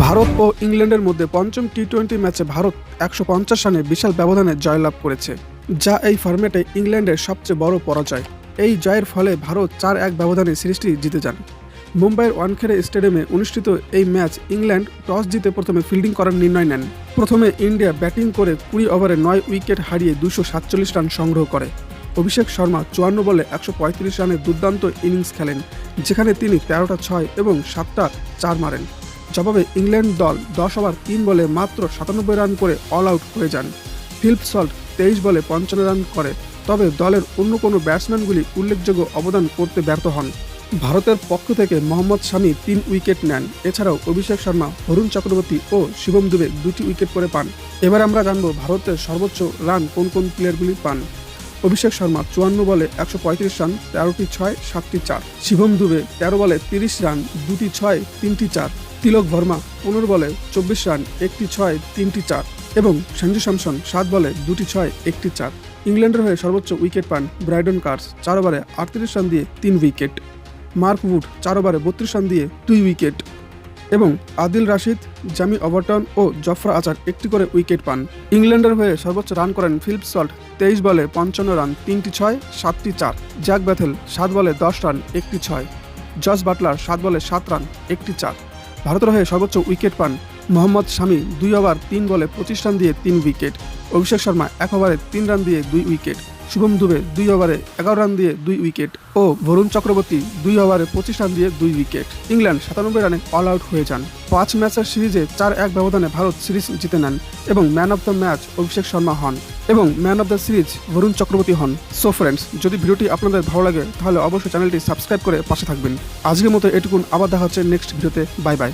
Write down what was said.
ভারত ও ইংল্যান্ডের মধ্যে পঞ্চম টি-20 ম্যাচে ভারত ১৫০ রানে বিশাল ব্যবধানে জয়লাভ করেছে, যা এই ফরম্যাটে ইংল্যান্ডের সবচেয়ে বড় পরাজয়। এই জয়ের ফলে ভারত ৪-১ ব্যবধানে সিরিজটি জিতে যান। মুম্বাইয়ের ওয়ানখেড়ে স্টেডিয়ামে অনুষ্ঠিত এই ম্যাচ ইংল্যান্ড টস জিতে প্রথমে ফিল্ডিং করার নির্ণয় নেন। প্রথমে ইন্ডিয়া ব্যাটিং করে ২০ ওভারে ৯ উইকেট হারিয়ে ২৪৭ রান সংগ্রহ করে। অভিষেক শর্মা ৫৪ বলে ১৩৫ রানের দুর্দান্ত ইনিংস খেলেন, যেখানে তিনি ১৩টা ৬ এবং ৭টা ৪ মারেন। জবাবে ইংল্যান্ড দল ১০ ওভার ৩ বলে মাত্র ৯৭ রান করে অল আউট হয়ে যান। ফিলিপ সল্ট ২৩ বলে ৫৫ রান করে, তবে দলের অন্য কোনো ব্যাটসম্যানগুলি উল্লেখযোগ্য অবদান করতে ব্যর্থ হন। ভারতের পক্ষ থেকে মোহাম্মদ শামি ৩ উইকেট নেন। এছাড়াও অভিষেক শর্মা, বরুণ চক্রবর্তী ও শিবম দুবে ২টি উইকেট করে পান। এবার আমরা জানব ভারতের সর্বোচ্চ রান কোন কোন প্লেয়ারগুলি পান। অভিষেক শর্মা ৫৪ বলে ১৩৫ রান, ১৩টি ৬, ৭টি ৪। শিবম দুবে ১৩ বলে ৩০ রান, ২টি ৬, ৩টি ৪। তিলক ভার্মা ১৫ বলে ২৪ রান, ১টি ৬, ৩টি ৪ এবং সঞ্জু স্যামসন ৭ বলে ২টি ৬, ১টি ৪। ইংল্যান্ডের হয়ে সর্বোচ্চ উইকেট পান ব্রাইডন কার্স ৪ ওভারে ৩৮ রান দিয়ে ৩ উইকেট। মার্ক উড ৪ ওভারে ৩২ রান দিয়ে ২ উইকেট এবং আদিল রাশিদ, জামি ওভারটন ও জফরা আচার একটি করে উইকেট পান। ইংল্যান্ডের হয়ে সর্বোচ্চ রান করেন ফিলিপ সল্ট ২৩ বলে ৫৫ রান, ৩টি ৬, ৭টি ৪। জ্যাক ব্যাথেল ৭ বলে ১০ রান, ১টি ৬। জস বাটলার ৭ বলে ৭ রান, ১টি ৪। ভারতের হয়ে সর্বোচ্চ উইকেট পান মোহাম্মদ শামি ২ ওভার ৩ বলে ২৫ রান দিয়ে ৩ উইকেট। অভিষেক শর্মা ১ ওভারে ৩ রান দিয়ে ২ উইকেট। শুভম দুবে ২ ওভারে ১১ রান দিয়ে ২ উইকেট ও বরুণ চক্রবর্তী ২ ওভারে ২৫ রান দিয়ে ২ উইকেট। ইংল্যান্ড ৯৭ রানে অল আউট হয়ে যান। ৫ ম্যাচের সিরিজে ৪-১ ব্যবধানে ভারত সিরিজ জিতে নেন এবং man of the match Abhishek Sharma হন এবং man of the series Varun Chakravarthy হন। সো ফ্রেন্ডস, যদি ভিডিওটি আপনাদের ভালো লাগে তাহলে অবশ্যই চ্যানেলটি সাবস্ক্রাইব করে পাশে থাকবেন। আজকের মতো এটুকুন, আবার দেখা হচ্ছে নেক্সট ভিডিওতে। Bye bye.